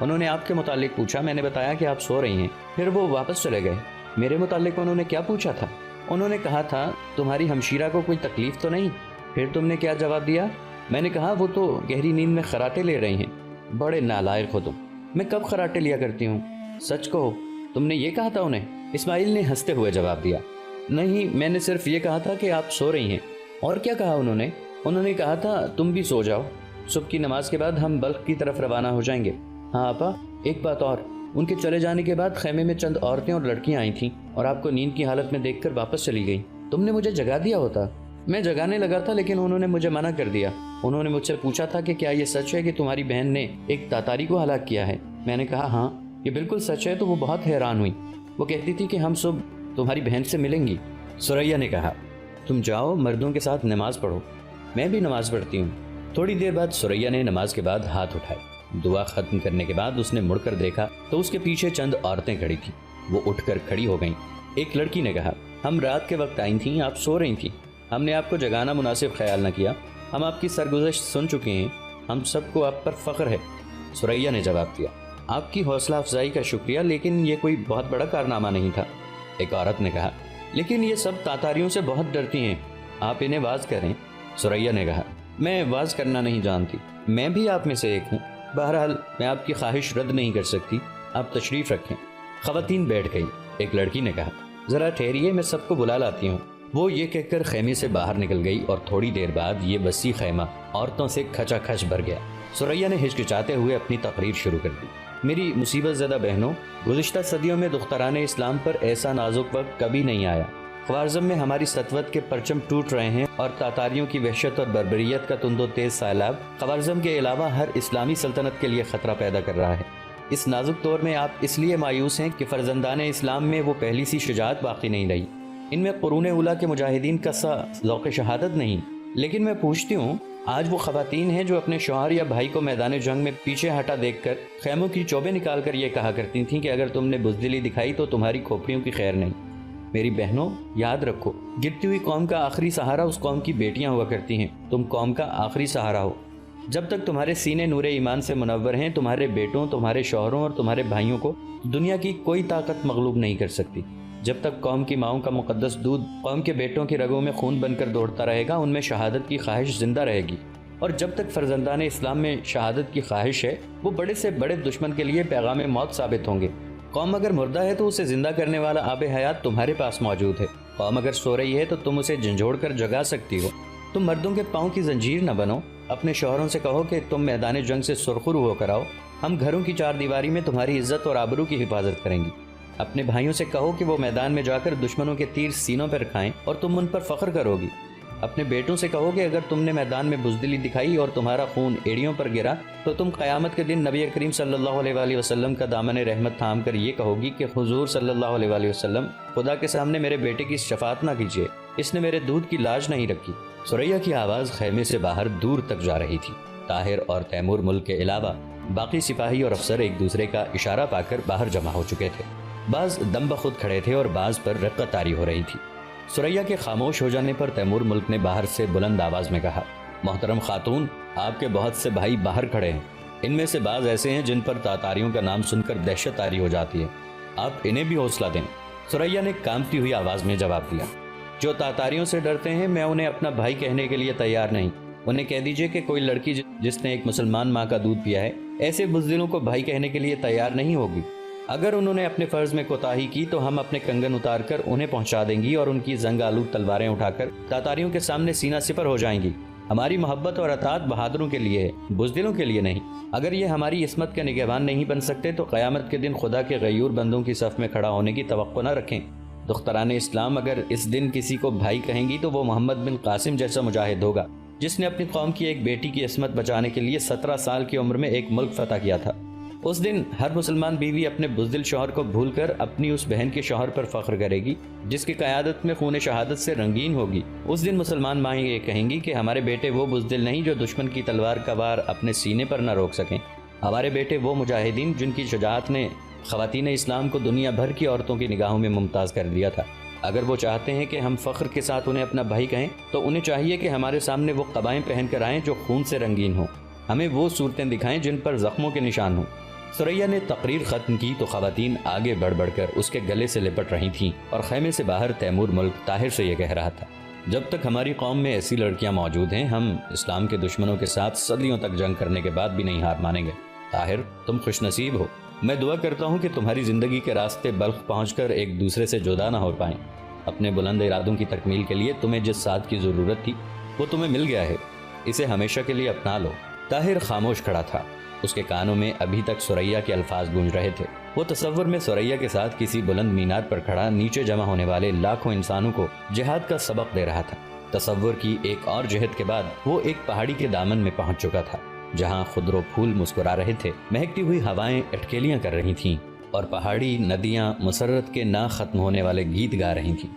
انہوں نے آپ کے متعلق پوچھا، میں نے بتایا کہ آپ سو رہی ہیں، پھر وہ واپس چلے گئے۔ میرے متعلق انہوں نے کیا پوچھا تھا؟ انہوں نے کہا تھا تمہاری ہمشیرہ کو کوئی تکلیف تو نہیں؟ پھر تم نے کیا جواب دیا؟ میں نے کہا وہ تو گہری نیند میں خراٹے لے رہی ہیں۔ بڑے نالائق ہو تم، میں کب خراٹے لیا کرتی ہوں؟ سچ کہو، تم نے یہ کہا تھا انہیں؟ اسماعیل نے ہنستے ہوئے جواب دیا، نہیں، میں نے صرف یہ کہا تھا کہ آپ سو رہی ہیں۔ اور کیا کہا انہوں نے؟ انہوں نے کہا تھا تم بھی سو جاؤ، صبح کی نماز کے بعد ہم بلخ کی طرف روانہ ہو جائیں گے۔ ہاں آپا، ایک بات اور، ان کے چلے جانے کے بعد خیمے میں چند عورتیں اور لڑکیاں آئی تھیں اور آپ کو نیند کی حالت میں دیکھ کر واپس چلی گئیں۔ تم نے مجھے جگا دیا ہوتا، میں جگانے لگا تھا لیکن انہوں نے مجھے منع کر دیا۔ انہوں نے مجھ سے پوچھا تھا کہ کیا یہ سچ ہے کہ تمہاری بہن نے ایک تاتاری کو ہلاک کیا ہے؟ میں نے کہا ہاں، یہ بالکل سچ ہے۔ تو وہ بہت حیران ہوئی، وہ کہتی تھی کہ ہم صبح تمہاری بہن سے ملیں گی۔ ثریا نے کہا تم جاؤ مردوں کے ساتھ نماز پڑھو، میں بھی نماز پڑھتی ہوں۔ تھوڑی دیر بعد ثریا نے نماز کے بعد ہاتھ اٹھائے۔ دعا ختم کرنے کے بعد اس نے مڑ کر دیکھا تو اس کے پیچھے چند عورتیں کھڑی تھیں۔ وہ اٹھ کر کھڑی ہو گئیں۔ ایک لڑکی نے کہا ہم رات کے وقت آئی تھیں، آپ سو رہی تھیں، ہم نے آپ کو جگانا مناسب خیال نہ کیا، ہم آپ کی سرگزشت سن چکے ہیں، ہم سب کو آپ پر فخر ہے۔ ثریا نے جواب دیا آپ کی حوصلہ افزائی کا شکریہ، لیکن یہ کوئی بہت بڑا کارنامہ نہیں تھا۔ ایک عورت نے کہا لیکن یہ سب تاتاریوں سے بہت ڈرتی ہیں، آپ انہیں واز کریں۔ ثریا نے کہا میں واز کرنا نہیں جانتی، میں بھی آپ میں سے ایک ہوں، بہرحال میں آپ کی خواہش رد نہیں کر سکتی، آپ تشریف رکھیں۔ خواتین بیٹھ گئی۔ ایک لڑکی نے کہا ذرا ٹھہریے، میں سب کو بلا لاتی ہوں۔ وہ یہ کہہ کر خیمے سے باہر نکل گئی اور تھوڑی دیر بعد یہ وسیع خیمہ عورتوں سے کھچا کھچ بھر گیا۔ ثریا نے ہچکچاتے ہوئے اپنی تقریر شروع کر دی۔ میری مصیبت زدہ بہنوں، گزشتہ صدیوں میں دختران اسلام پر ایسا نازک وقت کبھی نہیں آیا۔ خوارزم میں ہماری سطوت کے پرچم ٹوٹ رہے ہیں اور تاتاریوں کی وحشت اور بربریت کا تند و تیز سیلاب خوارزم کے علاوہ ہر اسلامی سلطنت کے لیے خطرہ پیدا کر رہا ہے۔ اس نازک دور میں آپ اس لیے مایوس ہیں کہ فرزندان اسلام میں وہ پہلی سی شجاعت باقی نہیں رہی، ان میں قرون اولیٰ کے مجاہدین کا سا ذوق شہادت نہیں۔ لیکن میں پوچھتی ہوں آج وہ خواتین ہیں جو اپنے شوہر یا بھائی کو میدان جنگ میں پیچھے ہٹا دیکھ کر خیموں کی چوبیں نکال کر یہ کہا کرتی تھیں کہ اگر تم نے بزدلی دکھائی تو تمہاری کھوپڑیوں کی خیر نہیں۔ میری بہنوں یاد رکھو، گرتی ہوئی قوم کا آخری سہارا اس قوم کی بیٹیاں ہوا کرتی ہیں، تم قوم کا آخری سہارا ہو۔ جب تک تمہارے سینے نور ایمان سے منور ہیں، تمہارے بیٹوں، تمہارے شوہروں اور تمہارے بھائیوں کو دنیا کی کوئی طاقت مغلوب نہیں کر سکتی۔ جب تک قوم کی ماؤں کا مقدس دودھ قوم کے بیٹوں کی رگوں میں خون بن کر دوڑتا رہے گا، ان میں شہادت کی خواہش زندہ رہے گی، اور جب تک فرزندان اسلام میں شہادت کی خواہش ہے، وہ بڑے سے بڑے دشمن کے لیے پیغام موت ثابت ہوں گے۔ قوم اگر مردہ ہے تو اسے زندہ کرنے والا آب حیات تمہارے پاس موجود ہے۔ قوم اگر سو رہی ہے تو تم اسے جھنجھوڑ کر جگا سکتی ہو۔ تم مردوں کے پاؤں کی زنجیر نہ بنو، اپنے شوہروں سے کہو کہ تم میدان جنگ سے سرخرو ہو کر آؤ، ہم گھروں کی چار دیواری میں تمہاری عزت اور آبرو کی حفاظت کریں گی۔ اپنے بھائیوں سے کہو کہ وہ میدان میں جا کر دشمنوں کے تیر سینوں پر کھائیں اور تم ان پر فخر کرو گی۔ اپنے بیٹوں سے کہو کہ اگر تم نے میدان میں بزدلی دکھائی اور تمہارا خون ایڑیوں پر گرا تو تم قیامت کے دن نبی کریم صلی اللہ علیہ وآلہ وسلم کا دامن رحمت تھام کر یہ کہو گی کہ حضور صلی اللہ علیہ وآلہ وسلم، خدا کے سامنے میرے بیٹے کی شفاعت نہ کیجیے، اس نے میرے دودھ کی لاج نہیں رکھی۔ ثریا کی آواز خیمے سے باہر دور تک جا رہی تھی۔ طاہر اور تیمور ملک کے علاوہ باقی سپاہی اور افسر ایک دوسرے کا اشارہ پا کر باہر جمع ہو چکے تھے۔ بعض دم بخود کھڑے تھے اور بعض پر رقت طاری ہو رہی تھی۔ ثریا کے خاموش ہو جانے پر تیمور ملک نے باہر سے بلند آواز میں کہا، محترم خاتون، آپ کے بہت سے بھائی باہر کھڑے ہیں، ان میں سے بعض ایسے ہیں جن پر تاتاریوں کا نام سن کر دہشت طاری ہو جاتی ہے، آپ انہیں بھی حوصلہ دیں۔ ثریا نے کانپتی ہوئی آواز میں جواب دیا، جو تاتاریوں سے ڈرتے ہیں میں انہیں اپنا بھائی کہنے کے لیے تیار نہیں۔ انہیں کہہ دیجئے کہ کوئی لڑکی جس نے ایک مسلمان ماں کا دودھ پیا ہے ایسے بزدلوں کو بھائی کہنے کے لیے تیار نہیں ہوگی۔ اگر انہوں نے اپنے فرض میں کوتاہی کی تو ہم اپنے کنگن اتار کر انہیں پہنچا دیں گی اور ان کی زنگ آلود تلواریں اٹھا کر تاتاریوں کے سامنے سینہ سپر ہو جائیں گی۔ ہماری محبت اور اطاعت بہادروں کے لیے ہے، بزدلوں کے لیے نہیں۔ اگر یہ ہماری عصمت کے نگہبان نہیں بن سکتے تو قیامت کے دن خدا کے غیور بندوں کی صف میں کھڑا ہونے کی توقع نہ رکھیں۔ دختران اسلام اگر اس دن کسی کو بھائی کہیں گی تو وہ محمد بن قاسم جیسا مجاہد ہوگا جس نے اپنی قوم کی ایک بیٹی کی عصمت بچانے کے لیے 17 سال کی عمر میں ایک ملک فتح کیا تھا۔ اس دن ہر مسلمان بیوی اپنے بزدل شوہر کو بھول کر اپنی اس بہن کے شوہر پر فخر کرے گی جس کی قیادت میں خون شہادت سے رنگین ہوگی۔ اس دن مسلمان مائیں یہ کہیں گی کہ ہمارے بیٹے وہ بزدل نہیں جو دشمن کی تلوار کا وار اپنے سینے پر نہ روک سکیں، ہمارے بیٹے وہ مجاہدین جن کی شجاعت نے خواتین اسلام کو دنیا بھر کی عورتوں کی نگاہوں میں ممتاز کر دیا تھا۔ اگر وہ چاہتے ہیں کہ ہم فخر کے ساتھ انہیں اپنا بھائی کہیں تو انہیں چاہیے کہ ہمارے سامنے وہ قبائیں پہن کر آئیں جو خون سے رنگین ہوں، ہمیں وہ صورتیں دکھائیں جن پر زخموں کے نشان ہوں۔ ثریا نے تقریر ختم کی تو خواتین آگے بڑھ بڑھ کر اس کے گلے سے لپٹ رہی تھیں اور خیمے سے باہر تیمور ملک طاہر سے یہ کہہ رہا تھا، جب تک ہماری قوم میں ایسی لڑکیاں موجود ہیں ہم اسلام کے دشمنوں کے ساتھ صدیوں تک جنگ کرنے کے بعد بھی نہیں ہار مانیں گے۔ طاہر، تم خوش نصیب ہو، میں دعا کرتا ہوں کہ تمہاری زندگی کے راستے بلخ پہنچ کر ایک دوسرے سے جدا نہ ہو پائیں۔ اپنے بلند ارادوں کی تکمیل کے لیے تمہیں جس ساتھ کی ضرورت تھی وہ تمہیں مل گیا ہے، اسے ہمیشہ کے لیے اپنا لو۔ طاہر خاموش کھڑا تھا، اس کے کانوں میں ابھی تک ثریا کے الفاظ گونج رہے تھے۔ وہ تصور میں ثریا کے ساتھ کسی بلند مینار پر کھڑا نیچے جمع ہونے والے لاکھوں انسانوں کو جہاد کا سبق دے رہا تھا۔ تصور کی ایک اور جہد کے بعد وہ ایک پہاڑی کے دامن میں پہنچ چکا تھا، جہاں خضر و پھول مسکرا رہے تھے، مہکتی ہوئی ہوائیں اٹکیلیاں کر رہی تھیں اور پہاڑی ندیاں مسرت کے نہ ختم ہونے والے گیت گا رہی تھیں۔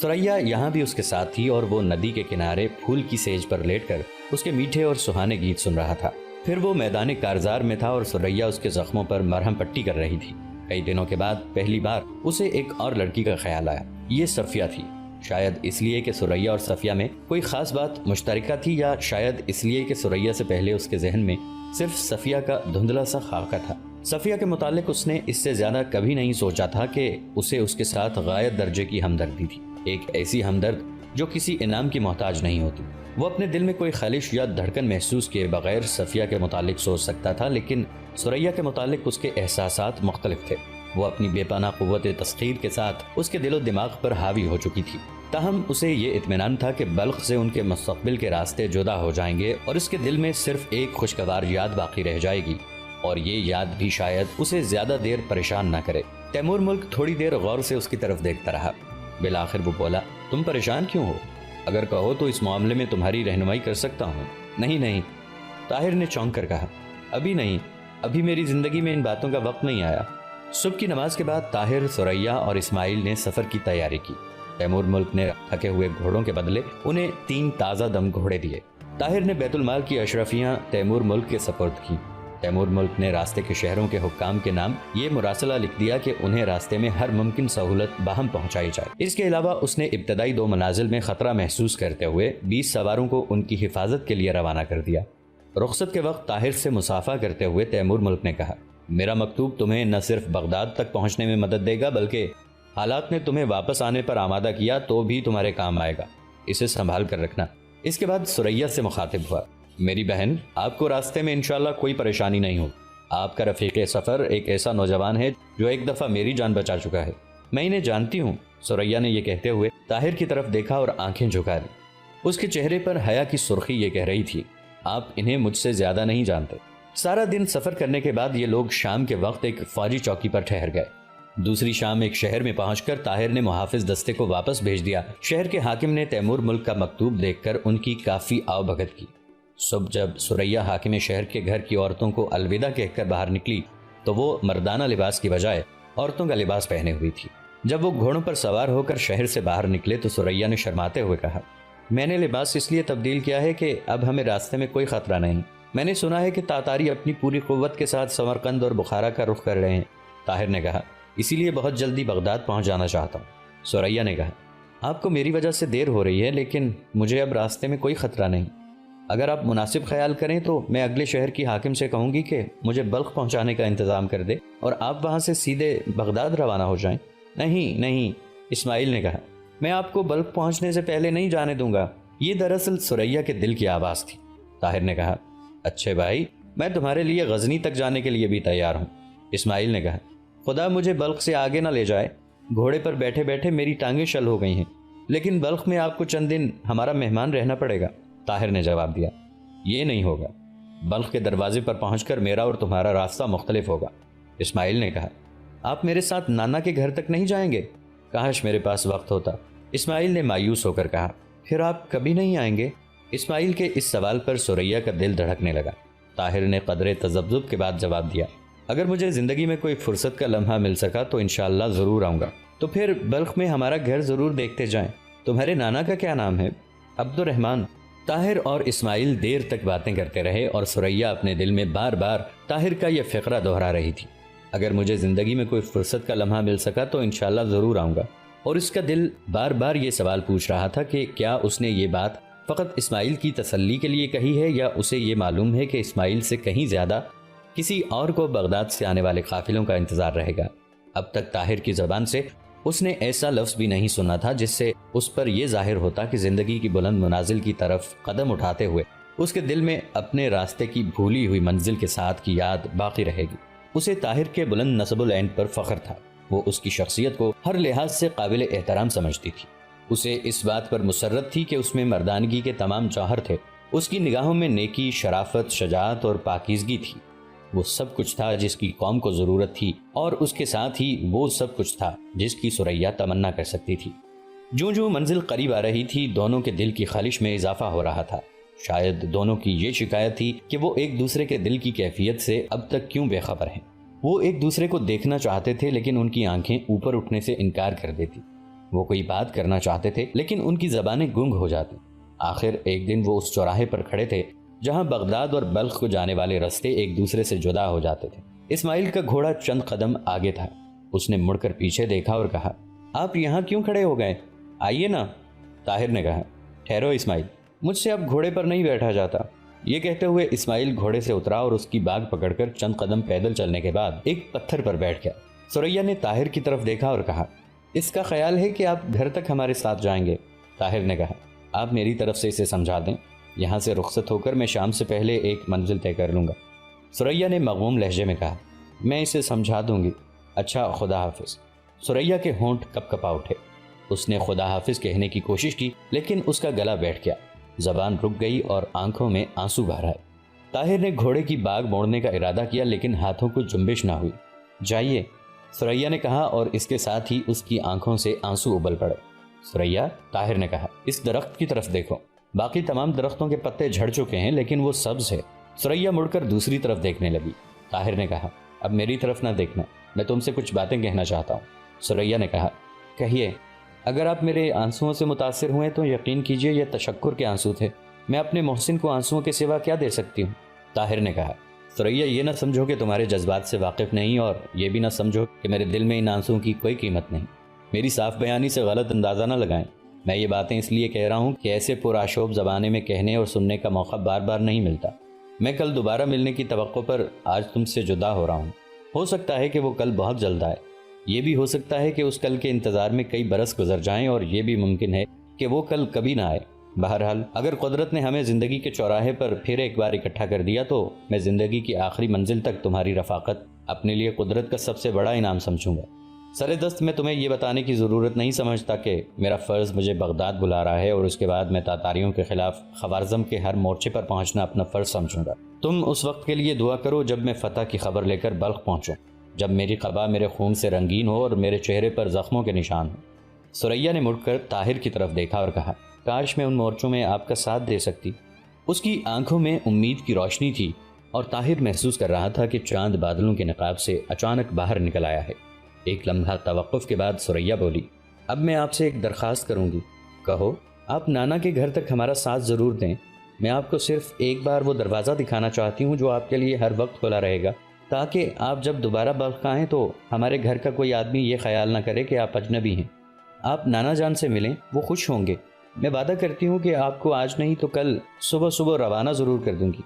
ثریا یہاں بھی اس کے ساتھ تھی اور وہ ندی کے کنارے پھول کی سیج پر لیٹ کر اس کے میٹھے اور سہانے گیت سن رہا تھا۔ پھر وہ میدان کارزار میں تھا اور ثریا اس کے زخموں پر مرہم پٹی کر رہی تھی۔ کئی دنوں کے بعد پہلی بار اسے ایک اور لڑکی کا خیال آیا، یہ صفیہ تھی۔ شاید اس لیے کہ ثریا اور صفیہ میں کوئی خاص بات مشترکہ تھی، یا شاید اس لیے کہ ثریا سے پہلے اس کے ذہن میں صرف صفیہ کا دھندلا سا خاکہ تھا۔ صفیہ کے متعلق اس نے اس سے زیادہ کبھی نہیں سوچا تھا کہ اسے اس کے ساتھ غایت درجے کی ہمدردی تھی، ایک ایسی ہمدرد جو کسی انعام کی محتاج نہیں ہوتی۔ وہ اپنے دل میں کوئی خلش یا دھڑکن محسوس کیے بغیر صفیہ کے متعلق سوچ سکتا تھا، لیکن ثریا کے متعلق اس کے احساسات مختلف تھے۔ وہ اپنی بے پناہ قوت تسخیر کے ساتھ اس کے دل و دماغ پر حاوی ہو چکی تھی۔ تاہم اسے یہ اطمینان تھا کہ بلخ سے ان کے مستقبل کے راستے جدا ہو جائیں گے اور اس کے دل میں صرف ایک خوشگوار یاد باقی رہ جائے گی، اور یہ یاد بھی شاید اسے زیادہ دیر پریشان نہ کرے۔ تیمور ملک تھوڑی دیر غور سے اس کی طرف دیکھتا رہا، بالآخر وہ بولا، تم پریشان کیوں ہو؟ اگر کہو تو اس معاملے میں تمہاری رہنمائی کر سکتا ہوں۔ نہیں، طاہر نے چونک کر کہا، ابھی نہیں، ابھی میری زندگی میں ان باتوں کا وقت نہیں آیا۔ صبح کی نماز کے بعد طاہر، ثریا اور اسماعیل نے سفر کی تیاری کی۔ تیمور ملک نے تھکے ہوئے گھوڑوں کے بدلے انہیں 3 تازہ دم گھوڑے دیے۔ طاہر نے بیت المال کی اشرفیاں تیمور ملک کے سپرد کی۔ تیمور ملک نے راستے کے شہروں کے حکام کے نام یہ مراسلہ لکھ دیا کہ انہیں راستے میں ہر ممکن سہولت باہم پہنچائی جائے۔ اس کے علاوہ اس نے ابتدائی 2 منازل میں خطرہ محسوس کرتے ہوئے 20 سواروں کو ان کی حفاظت کے لیے روانہ کر دیا۔ رخصت کے وقت طاہر سے مصافحہ کرتے ہوئے تیمور ملک نے کہا، میرا مکتوب تمہیں نہ صرف بغداد تک پہنچنے میں مدد دے گا بلکہ حالات نے تمہیں واپس آنے پر آمادہ کیا تو بھی تمہارے کام آئے گا، اسے سنبھال کر رکھنا۔ اس کے بعد ثریا سے مخاطب ہوا، میری بہن، آپ کو راستے میں انشاءاللہ کوئی پریشانی نہیں ہو۔ آپ کا رفیق سفر ایک ایسا نوجوان ہے جو ایک دفعہ میری جان بچا چکا ہے، میں انہیں جانتی ہوں۔ ثریا نے یہ کہتے ہوئے طاہر کی طرف دیکھا اور آنکھیں جھکا دی۔ اس کے چہرے پر حیا کی سرخی یہ کہہ رہی تھی، آپ انہیں مجھ سے زیادہ نہیں جانتے۔ سارا دن سفر کرنے کے بعد یہ لوگ شام کے وقت ایک فوجی چوکی پر ٹھہر گئے۔ دوسری شام ایک شہر میں پہنچ کر طاہر نے محافظ دستے کو واپس بھیج دیا۔ شہر کے حاکم نے تیمور ملک کا مکتوب دیکھ کر ان کی کافی آؤ بھگت کی۔ صبح جب ثریا حاکم شہر کے گھر کی عورتوں کو الوداع کہہ کر باہر نکلی تو وہ مردانہ لباس کی بجائے عورتوں کا لباس پہنے ہوئی تھی۔ جب وہ گھوڑوں پر سوار ہو کر شہر سے باہر نکلے تو ثریا نے شرماتے ہوئے کہا، میں نے لباس اس لیے تبدیل کیا ہے کہ اب ہمیں راستے میں کوئی خطرہ نہیں۔ میں نے سنا ہے کہ تاتاری اپنی پوری قوت کے ساتھ سمرقند اور بخارا کا رخ کر رہے ہیں۔ طاہر نے کہا، اسی لیے بہت جلدی بغداد پہنچ جانا چاہتا ہوں۔ ثریا نے کہا، آپ کو میری وجہ سے دیر ہو رہی ہے، لیکن مجھے اب راستے میں کوئی خطرہ نہیں۔ اگر آپ مناسب خیال کریں تو میں اگلے شہر کی حاکم سے کہوں گی کہ مجھے بلخ پہنچانے کا انتظام کر دے اور آپ وہاں سے سیدھے بغداد روانہ ہو جائیں۔ نہیں، اسماعیل نے کہا، میں آپ کو بلخ پہنچنے سے پہلے نہیں جانے دوں گا۔ یہ دراصل ثریا کے دل کی آواز تھی۔ طاہر نے کہا، اچھے بھائی، میں تمہارے لیے غزنی تک جانے کے لیے بھی تیار ہوں۔ اسماعیل نے کہا، خدا مجھے بلخ سے آگے نہ لے جائے، گھوڑے پر بیٹھے بیٹھے میری ٹانگیں شل ہو گئی ہیں، لیکن بلخ میں آپ کو چند دن ہمارا مہمان رہنا پڑے گا۔ طاہر نے جواب دیا، یہ نہیں ہوگا، بلخ کے دروازے پر پہنچ کر میرا اور تمہارا راستہ مختلف ہوگا۔ اسماعیل نے کہا، آپ میرے ساتھ نانا کے گھر تک نہیں جائیں گے؟ کاش میرے پاس وقت ہوتا۔ اسماعیل نے مایوس ہو کر کہا، پھر آپ کبھی نہیں آئیں گے؟ اسماعیل کے اس سوال پر ثریا کا دل دھڑکنے لگا۔ طاہر نے قدرے تذبذب کے بعد جواب دیا، اگر مجھے زندگی میں کوئی فرصت کا لمحہ مل سکا تو انشاءاللہ ضرور آؤں گا۔ تو پھر بلخ میں ہمارا گھر ضرور دیکھتے جائیں۔ تمہارے نانا کا کیا نام ہے؟ عبد الرحمن۔ طاہر اور اسماعیل دیر تک باتیں کرتے رہے اور ثریا اپنے دل میں بار بار طاہر کا یہ فقرہ دہرا رہی تھی، اگر مجھے زندگی میں کوئی فرصت کا لمحہ مل سکا تو انشاءاللہ ضرور آؤں گا۔ اور اس کا دل بار بار یہ سوال پوچھ رہا تھا کہ کیا اس نے یہ بات فقط اسماعیل کی تسلی کے لیے کہی ہے، یا اسے یہ معلوم ہے کہ اسماعیل سے کہیں زیادہ کسی اور کو بغداد سے آنے والے قافلوں کا انتظار رہے گا۔ اب تک طاہر کی زبان سے اس نے ایسا لفظ بھی نہیں سنا تھا جس سے اس پر یہ ظاہر ہوتا کہ زندگی کی بلند منازل کی طرف قدم اٹھاتے ہوئے اس کے دل میں اپنے راستے کی بھولی ہوئی منزل کے ساتھ کی یاد باقی رہے گی۔ اسے طاہر کے بلند نسب العین پر فخر تھا۔ وہ اس کی شخصیت کو ہر لحاظ سے قابل احترام سمجھتی تھی۔ اسے اس بات پر مسرت تھی کہ اس میں مردانگی کے تمام جوہر تھے۔ اس کی نگاہوں میں نیکی، شرافت، شجاعت اور پاکیزگی تھی۔ وہ سب کچھ تھا جس کی قوم کو ضرورت تھی، اور اس کے ساتھ ہی وہ سب کچھ تھا جس کی ثریا تمنا کر سکتی تھی۔ جوں جوں منزل قریب آ رہی تھی، دونوں کے دل کی خلش میں اضافہ ہو رہا تھا۔ شاید دونوں کی یہ شکایت تھی کہ وہ ایک دوسرے کے دل کی کیفیت سے اب تک کیوں بے خبر ہیں۔ وہ ایک دوسرے کو دیکھنا چاہتے تھے لیکن ان کی آنکھیں اوپر اٹھنے سے انکار کر دیتی۔ وہ کوئی بات کرنا چاہتے تھے لیکن ان کی زبانیں گنگ ہو جاتی۔ آخر ایک دن وہ اس چوراہے پر کھڑے تھے جہاں بغداد اور بلخ کو جانے والے راستے ایک دوسرے سے جدا ہو جاتے تھے۔ اسماعیل کا گھوڑا چند قدم آگے تھا۔ اس نے مڑ کر پیچھے دیکھا اور کہا، آپ یہاں کیوں کھڑے ہو گئے؟ آئیے نا۔ طاہر نے کہا، ٹھہرو اسماعیل، مجھ سے اب گھوڑے پر نہیں بیٹھا جاتا۔ یہ کہتے ہوئے اسماعیل گھوڑے سے اترا اور اس کی باگ پکڑ کر چند قدم پیدل چلنے کے بعد ایک پتھر پر بیٹھ گیا۔ ثریا نے طاہر کی طرف دیکھا اور کہا، اس کا خیال ہے کہ آپ گھر تک ہمارے ساتھ جائیں گے۔ طاہر نے کہا، آپ میری طرف سے اسے سمجھا دیں، یہاں سے رخصت ہو کر میں شام سے پہلے ایک منزل طے کر لوں گا۔ ثریا نے مغموم لہجے میں کہا، میں اسے سمجھا دوں گی۔ اچھا، خدا حافظ۔ ثریا کے ہونٹ کپ کپا اٹھے۔ اس نے خدا حافظ کہنے کی کوشش کی لیکن اس کا گلا بیٹھ گیا، زبان رک گئی اور آنکھوں میں آنسو بہہ آئے۔ طاہر نے گھوڑے کی باگ موڑنے کا ارادہ کیا لیکن ہاتھوں کو جنبش نہ ہوئی۔ جائیے، ثریا نے کہا اور اس کے ساتھ ہی اس کی آنکھوں سے آنسو ابل پڑے۔ ثریا، طاہر نے کہا، اس درخت کی طرف دیکھو، باقی تمام درختوں کے پتے جھڑ چکے ہیں لیکن وہ سبز ہے۔ ثریا مڑ کر دوسری طرف دیکھنے لگی۔ طاہر نے کہا، اب میری طرف نہ دیکھنا، میں تم سے کچھ باتیں کہنا چاہتا ہوں۔ ثریا نے کہا، کہیے۔ اگر آپ میرے آنسوؤں سے متاثر ہوئے تو یقین کیجئے یہ تشکر کے آنسو تھے۔ میں اپنے محسن کو آنسوؤں کے سوا کیا دے سکتی ہوں؟ طاہر نے کہا، ثریا، یہ نہ سمجھو کہ تمہارے جذبات سے واقف نہیں، اور یہ بھی نہ سمجھو کہ میرے دل میں ان آنسوؤں کی کوئی قیمت نہیں۔ میری صاف بیانی سے غلط اندازہ نہ لگائیں۔ میں یہ باتیں اس لیے کہہ رہا ہوں کہ ایسے پرآشوب زمانے میں کہنے اور سننے کا موقع بار بار نہیں ملتا۔ میں کل دوبارہ ملنے کی توقع پر آج تم سے جدا ہو رہا ہوں۔ ہو سکتا ہے کہ وہ کل بہت جلد آئے، یہ بھی ہو سکتا ہے کہ اس کل کے انتظار میں کئی برس گزر جائیں، اور یہ بھی ممکن ہے کہ وہ کل کبھی نہ آئے۔ بہرحال اگر قدرت نے ہمیں زندگی کے چوراہے پر پھر ایک بار اکٹھا کر دیا تو میں زندگی کی آخری منزل تک تمہاری رفاقت اپنے لیے قدرت کا سب سے بڑا انعام سمجھوں گا۔ سر دست میں تمہیں یہ بتانے کی ضرورت نہیں سمجھتا کہ میرا فرض مجھے بغداد بلا رہا ہے، اور اس کے بعد میں تاتاریوں کے خلاف خوارزم کے ہر مورچے پر پہنچنا اپنا فرض سمجھوں گا۔ تم اس وقت کے لیے دعا کرو جب میں فتح کی خبر لے کر بلخ پہنچوں، جب میری قبا میرے خون سے رنگین ہو اور میرے چہرے پر زخموں کے نشان ہوں۔ ثریا نے مڑ کر طاہر کی طرف دیکھا اور کہا، کاش میں ان مورچوں میں آپ کا ساتھ دے سکتی۔ اس کی آنکھوں میں امید کی روشنی تھی، اور طاہر محسوس کر رہا تھا کہ چاند بادلوں کے نقاب سے اچانک باہر نکل آیا ہے۔ ایک لمحہ توقف کے بعد ثریا بولی، اب میں آپ سے ایک درخواست کروں گی۔ کہو۔ آپ نانا کے گھر تک ہمارا ساتھ ضرور دیں۔ میں آپ کو صرف ایک بار وہ دروازہ دکھانا چاہتی ہوں جو آپ کے لیے ہر وقت کھلا رہے گا، تاکہ آپ جب دوبارہ بلخ آئیں تو ہمارے گھر کا کوئی آدمی یہ خیال نہ کرے کہ آپ اجنبی ہیں۔ آپ نانا جان سے ملیں، وہ خوش ہوں گے۔ میں وعدہ کرتی ہوں کہ آپ کو آج نہیں تو کل صبح صبح روانہ ضرور کر دوں گی۔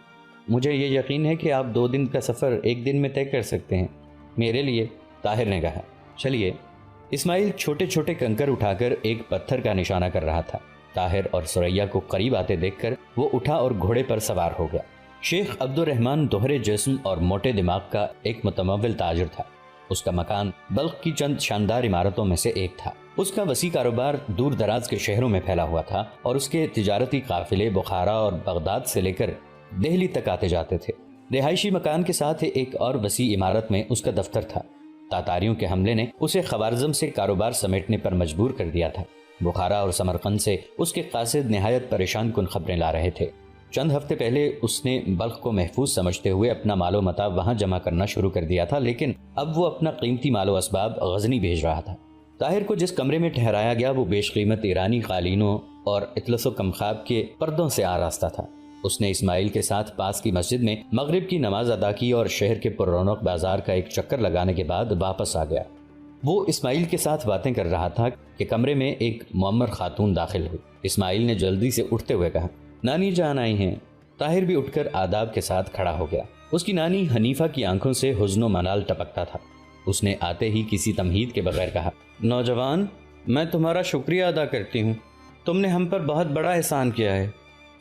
مجھے یہ یقین ہے کہ آپ 2 دن کا سفر 1 دن میں طے کر سکتے ہیں میرے لیے۔ طاہر نے کہا، چلیے۔ اسماعیل چھوٹے چھوٹے کنکر اٹھا کر ایک پتھر کا نشانہ کر رہا تھا۔ طاہر اور ثریا کو قریب آتے دیکھ کر وہ اٹھا اور گھوڑے پر سوار ہو گیا۔ شیخ عبد الرحمن دوہرے جسم اور موٹے دماغ کا ایک متمول تاجر تھا۔ اس کا مکان بلخ کی چند شاندار عمارتوں میں سے ایک تھا۔ اس کا وسیع کاروبار دور دراز کے شہروں میں پھیلا ہوا تھا، اور اس کے تجارتی قافلے بخارا اور بغداد سے لے کر دہلی تک آتے جاتے تھے۔ رہائشی مکان کے ساتھ ایک اور وسیع عمارت میں اس کا دفتر تھا۔ تاتاریوں کے حملے نے اسے خوارزم سے کاروبار سمیٹنے پر مجبور کر دیا تھا۔ بخارا اور سمرقند سے اس کے قاصد نہایت پریشان کن خبریں لا رہے تھے۔ چند ہفتے پہلے اس نے بلخ کو محفوظ سمجھتے ہوئے اپنا مال و متاع وہاں جمع کرنا شروع کر دیا تھا، لیکن اب وہ اپنا قیمتی مال و اسباب غزنی بھیج رہا تھا۔ طاہر کو جس کمرے میں ٹھہرایا گیا وہ بیش قیمت ایرانی قالینوں اور اطلس و کمخاب کے پردوں سے آراستہ تھا۔ اس نے اسماعیل کے ساتھ پاس کی مسجد میں مغرب کی نماز ادا کی اور شہر کے پر رونق بازار کا ایک چکر لگانے کے بعد واپس آ گیا۔ وہ اسماعیل کے ساتھ باتیں کر رہا تھا کہ کمرے میں ایک معمر خاتون داخل ہوئی۔ اسماعیل نے جلدی سے اٹھتے ہوئے کہا، نانی جان آئی ہیں۔ طاہر بھی اٹھ کر آداب کے ساتھ کھڑا ہو گیا۔ اس کی نانی حنیفہ کی آنکھوں سے حزن و ملال ٹپکتا تھا۔ اس نے آتے ہی کسی تمہید کے بغیر کہا، نوجوان، میں تمہارا شکریہ ادا کرتی ہوں، تم نے ہم پر بہت بڑا احسان کیا ہے،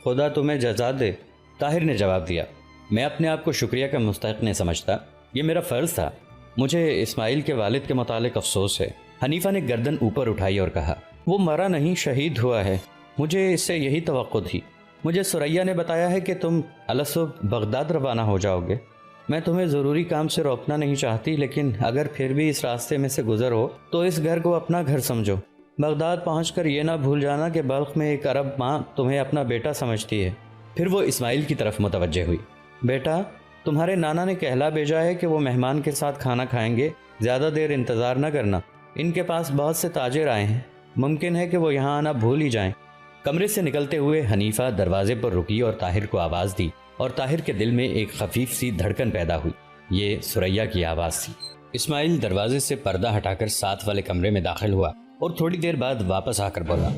خدا تمہیں جزا دے۔ طاہر نے جواب دیا، میں اپنے آپ کو شکریہ کا مستحق نہیں سمجھتا، یہ میرا فرض تھا، مجھے اسماعیل کے والد کے متعلق افسوس ہے۔ حنیفہ نے گردن اوپر اٹھائی اور کہا، وہ مرا نہیں، شہید ہوا ہے، مجھے اس سے یہی توقع تھی۔ مجھے ثریا نے بتایا ہے کہ تم الصبح بغداد روانہ ہو جاؤ گے۔ میں تمہیں ضروری کام سے روکنا نہیں چاہتی، لیکن اگر پھر بھی اس راستے میں سے گزر ہو تو اس گھر کو اپنا گھر سمجھو۔ بغداد پہنچ کر یہ نہ بھول جانا کہ بلخ میں ایک عرب ماں تمہیں اپنا بیٹا سمجھتی ہے۔ پھر وہ اسماعیل کی طرف متوجہ ہوئی، بیٹا، تمہارے نانا نے کہلا بھیجا ہے کہ وہ مہمان کے ساتھ کھانا کھائیں گے، زیادہ دیر انتظار نہ کرنا، ان کے پاس بہت سے تاجر آئے ہیں، ممکن ہے کہ وہ یہاں آنا بھول ہی جائیں۔ کمرے سے نکلتے ہوئے حنیفہ دروازے پر رکی اور طاہر کو آواز دی، اور طاہر کے دل میں ایک خفیف سی دھڑکن پیدا ہوئی۔ یہ ثریا کی آواز تھی۔ اسماعیل دروازے سے پردہ ہٹا کر ساتھ والے کمرے میں داخل ہوا اور تھوڑی دیر بعد واپس آ کر بولا،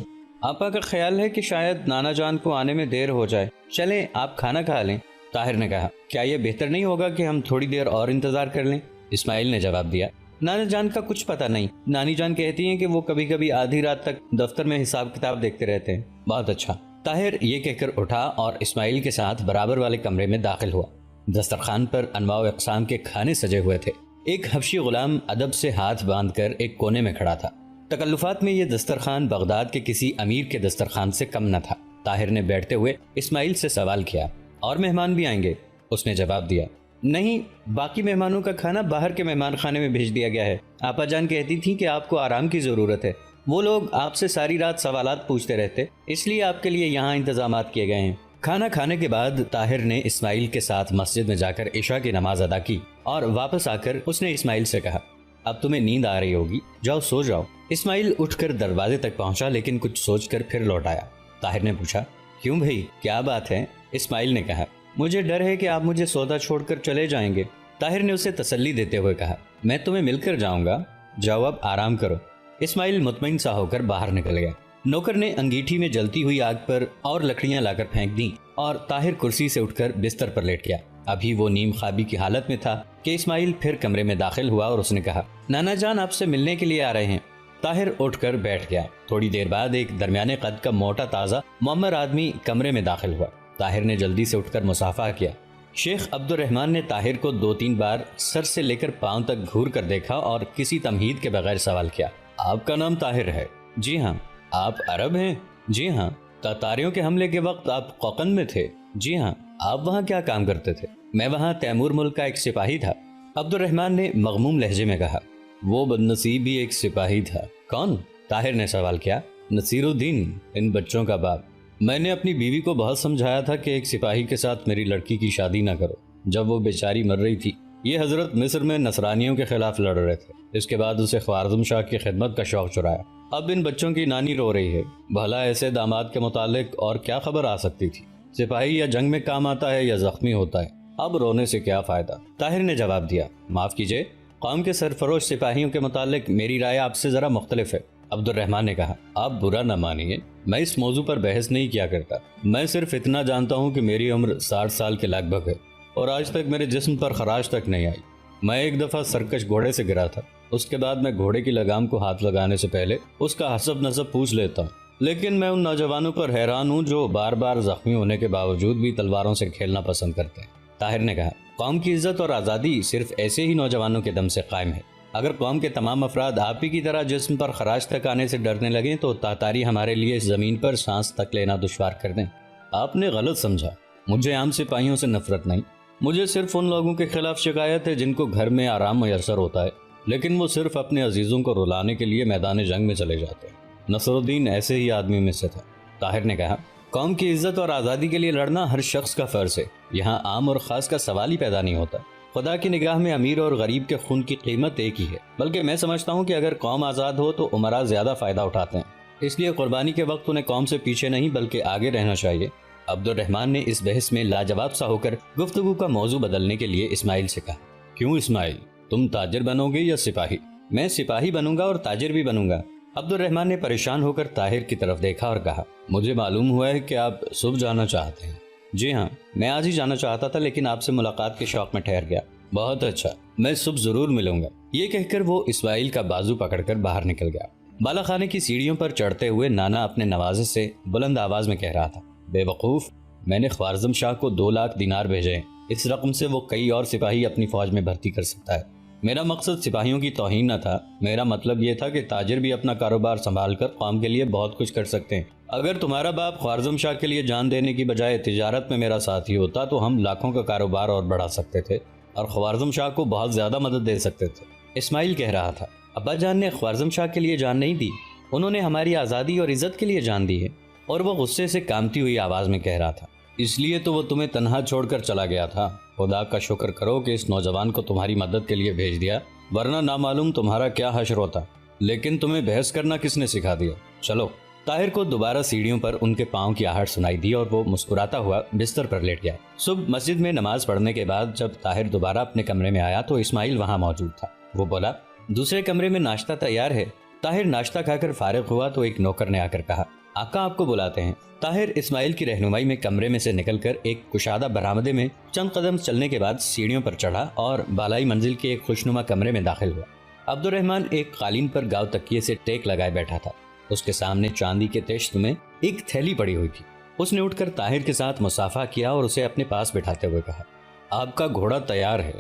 آپا کا خیال ہے کہ شاید نانا جان کو آنے میں دیر ہو جائے، چلیں آپ کھانا کھا لیں۔ طاہر نے کہا، کیا یہ بہتر نہیں ہوگا کہ ہم تھوڑی دیر اور انتظار کر لیں؟ اسماعیل نے جواب دیا، نانا جان کا کچھ پتہ نہیں، نانی جان کہتی ہیں کہ وہ کبھی کبھی آدھی رات تک دفتر میں حساب کتاب دیکھتے رہتے ہیں۔ بہت اچھا۔ طاہر یہ کہہ کر اٹھا اور اسماعیل کے ساتھ برابر والے کمرے میں داخل ہوا۔ دسترخوان پر انواع و اقسام کے کھانے سجے ہوئے تھے۔ ایک حبشی غلام ادب سے ہاتھ باندھ کر ایک کونے میں کھڑا تھا۔ تکلفات میں یہ دسترخوان بغداد کے کسی امیر کے دسترخوان سے کم نہ تھا۔ طاہر نے بیٹھتے ہوئے اسماعیل سے سوال کیا، اور مہمان بھی آئیں گے؟ اس نے جواب دیا، نہیں، باقی مہمانوں کا کھانا باہر کے مہمان خانے میں بھیج دیا گیا ہے، آپا جان کہتی تھی کہ آپ کو آرام کی ضرورت ہے، وہ لوگ آپ سے ساری رات سوالات پوچھتے رہتے، اس لیے آپ کے لیے یہاں انتظامات کیے گئے ہیں۔ کھانا کھانے کے بعد طاہر نے اسماعیل کے ساتھ مسجد میں جا کر عشاء کی نماز ادا کی اور واپس آ کر اس نے اسماعیل سے کہا، اب تمہیں نیند آ رہی ہوگی، جاؤ سو جاؤ۔ اسماعیل اٹھ کر دروازے تک پہنچا، لیکن کچھ سوچ کر پھر لوٹ آیا۔ طاہر نے پوچھا، کیوں بھائی، کیا بات ہے؟ اسماعیل نے کہا، مجھے ڈر ہے کہ آپ مجھے سودا چھوڑ کر چلے جائیں گے۔ طاہر نے اسے تسلی دیتے ہوئے کہا، میں تمہیں مل کر جاؤں گا، جاؤ اب آرام کرو۔ اسماعیل مطمئن سا ہو کر باہر نکل گیا۔ نوکر نے انگیٹھی میں جلتی ہوئی آگ پر اور لکڑیاں لا کر پھینک دیں اور طاہر کرسی سے اٹھ کر بستر پر لیٹ گیا۔ ابھی وہ نیم خوابی کی حالت میں تھا کہ اسماعیل پھر کمرے میں داخل ہوا اور اس نے کہا، نانا جان آپ سے ملنے کے لیے آ رہے ہیں۔ طاہر اٹھ کر بیٹھ گیا۔ تھوڑی دیر بعد ایک درمیانے قد کا موٹا تازہ معمر آدمی کمرے میں داخل ہوا۔ طاہر نے جلدی سے اٹھ کر مصافحہ کیا۔ شیخ عبد الرحمن نے طاہر کو 2-3 بار سر سے لے کر پاؤں تک گھور کر دیکھا اور کسی تمہید کے بغیر سوال کیا، آپ کا نام طاہر ہے؟ جی ہاں۔ آپ عرب ہیں؟ جی ہاں۔ تاتاریوں کے حملے کے وقت آپ قوقند میں تھے؟ جی ہاں۔ آپ وہاں کیا کام کرتے تھے؟ میں وہاں تیمور ملک کا ایک سپاہی تھا۔ عبد الرحمن نے مغموم لہجے میں کہا، وہ بدنصیب بھی ایک سپاہی تھا؟ کون؟ طاہر نے سوال کیا۔ نصیر الدین، ان بچوں کا باپ۔ میں نے اپنی بیوی کو بہت سمجھایا تھا کہ ایک سپاہی کے ساتھ میری لڑکی کی شادی نہ کرو، جب وہ بیچاری مر رہی تھی۔ یہ حضرت مصر میں نصرانیوں کے خلاف لڑ رہے تھے، اس کے بعد اسے خوارزم شاہ کی خدمت کا شوق چرایا۔ اب ان بچوں کی نانی رو رہی ہے، بھلا ایسے داماد کے متعلق اور کیا خبر آ سکتی تھی؟ سپاہی یا جنگ میں کام آتا ہے یا زخمی ہوتا ہے، اب رونے سے کیا فائدہ؟ طاہر نے جواب دیا، معاف کیجیے، قوم کے سرفروش سپاہیوں کے متعلق میری رائے آپ سے ذرا مختلف ہے۔ عبد الرحمن نے کہا، آپ برا نہ مانیے، میں اس موضوع پر بحث نہیں کیا کرتا، میں صرف اتنا جانتا ہوں کہ میری عمر 60 سال کے لگ بھگ ہے اور آج تک میرے جسم پر خراش تک نہیں آئی۔ میں ایک دفعہ سرکش گھوڑے سے گرا تھا، اس کے بعد میں گھوڑے کی لگام کو ہاتھ لگانے سے پہلے اس کا حسب نسب پوچھ لیتا ہوں، لیکن میں ان نوجوانوں پر حیران ہوں جو بار بار زخمی ہونے کے باوجود بھی تلواروں سے کھیلنا پسند کرتے ہیں۔ طاہر نے کہا، قوم کی عزت اور آزادی صرف ایسے ہی نوجوانوں کے دم سے قائم ہے۔ اگر قوم کے تمام افراد آپ ہی کی طرح جسم پر خراش تک آنے سے ڈرنے لگیں تو تاتاری ہمارے لیے اس زمین پر سانس تک لینا دشوار کر دیں۔ آپ نے غلط سمجھا، مجھے عام سپاہیوں سے نفرت نہیں، مجھے صرف ان لوگوں کے خلاف شکایت ہے جن کو گھر میں آرام میسر ہوتا ہے لیکن وہ صرف اپنے عزیزوں کو رلانے کے لیے میدان جنگ میں چلے جاتے ہیں۔ نصر الدین ایسے ہی آدمی میں سے تھا۔ طاہر نے کہا، قوم کی عزت اور آزادی کے لیے لڑنا ہر شخص کا فرض ہے، یہاں عام اور خاص کا سوال ہی پیدا نہیں ہوتا۔ خدا کی نگاہ میں امیر اور غریب کے خون کی قیمت ایک ہی ہے، بلکہ میں سمجھتا ہوں کہ اگر قوم آزاد ہو تو امراء زیادہ فائدہ اٹھاتے ہیں، اس لیے قربانی کے وقت انہیں قوم سے پیچھے نہیں بلکہ آگے رہنا چاہیے۔ عبد الرحمن نے اس بحث میں لاجواب سا ہو کر گفتگو کا موضوع بدلنے کے لیے اسماعیل سے کہا، کیوں اسماعیل، تم تاجر بنو گے یا سپاہی؟ میں سپاہی بنوں گا اور تاجر بھی بنوں گا۔ عبد الرحمن نے پریشان ہو کر طاہر کی طرف دیکھا اور کہا، مجھے معلوم ہوا ہے کہ آپ صبح جانا چاہتے ہیں، جی ہاں، میں آج ہی جانا چاہتا تھا لیکن آپ سے ملاقات کے شوق میں ٹھہر گیا۔ بہت اچھا، میں صبح ضرور ملوں گا۔ یہ کہہ کر وہ اسماعیل کا بازو پکڑ کر باہر نکل گیا۔ بالا خانے کی سیڑھیوں پر چڑھتے ہوئے نانا اپنے نوازے سے بلند آواز میں کہہ رہا تھا، بے وقوف، میں نے خوارزم شاہ کو 2 لاکھ دینار بھیجے ہیں۔ اس رقم سے وہ کئی اور سپاہی اپنی فوج میں بھرتی کر سکتا ہے۔ میرا مقصد سپاہیوں کی توہین نہ تھا، میرا مطلب یہ تھا کہ تاجر بھی اپنا کاروبار سنبھال کر قوم کے لیے بہت کچھ کر سکتے ہیں۔ اگر تمہارا باپ خوارزم شاہ کے لیے جان دینے کی بجائے تجارت میں میرا ساتھی ہوتا تو ہم لاکھوں کا کاروبار اور بڑھا سکتے تھے اور خوارزم شاہ کو بہت زیادہ مدد دے سکتے تھے۔ اسماعیل کہہ رہا تھا، ابا جان نے خوارزم شاہ کے لیے جان نہیں دی، انہوں نے ہماری آزادی اور عزت کے لیے جان دی ہے۔ اور وہ غصے سے کامتی ہوئی آواز میں کہہ رہا تھا، اس لیے تو وہ تمہیں تنہا چھوڑ کر چلا گیا تھا۔ خدا کا شکر کرو کہ اس نوجوان کو تمہاری مدد کے لیے بھیج دیا، ورنہ نامعلوم تمہارا کیا حشر ہوتا۔ لیکن تمہیں بحث کرنا کس نے سکھا دیا؟ چلو۔ طاہر کو دوبارہ سیڑھیوں پر ان کے پاؤں کی آہٹ سنائی دی اور وہ مسکراتا ہوا بستر پر لیٹ گیا۔ صبح مسجد میں نماز پڑھنے کے بعد جب طاہر دوبارہ اپنے کمرے میں آیا تو اسماعیل وہاں موجود تھا۔ وہ بولا، دوسرے کمرے میں ناشتہ تیار ہے۔ طاہر ناشتہ کھا کر فارغ ہوا تو ایک نوکر نے آ کر کہا، آقا آپ کو بلاتے ہیں۔ طاہر اسماعیل کی رہنمائی میں کمرے میں سے نکل کر ایک کشادہ برآمدے میں چند قدم چلنے کے بعد سیڑھیوں پر چڑھا اور بالائی منزل کے ایک خوشنما کمرے میں داخل ہوا۔ عبد الرحمن ایک قالین پر گاؤ تکیے سے ٹیک لگائے بیٹھا تھا۔ اس کے سامنے چاندی کے تشت میں ایک تھیلی پڑی ہوئی تھی۔ اس نے اٹھ کر طاہر کے ساتھ مصافحہ کیا اور اسے اپنے پاس بٹھاتے ہوئے کہا، آپ کا گھوڑا تیار ہے۔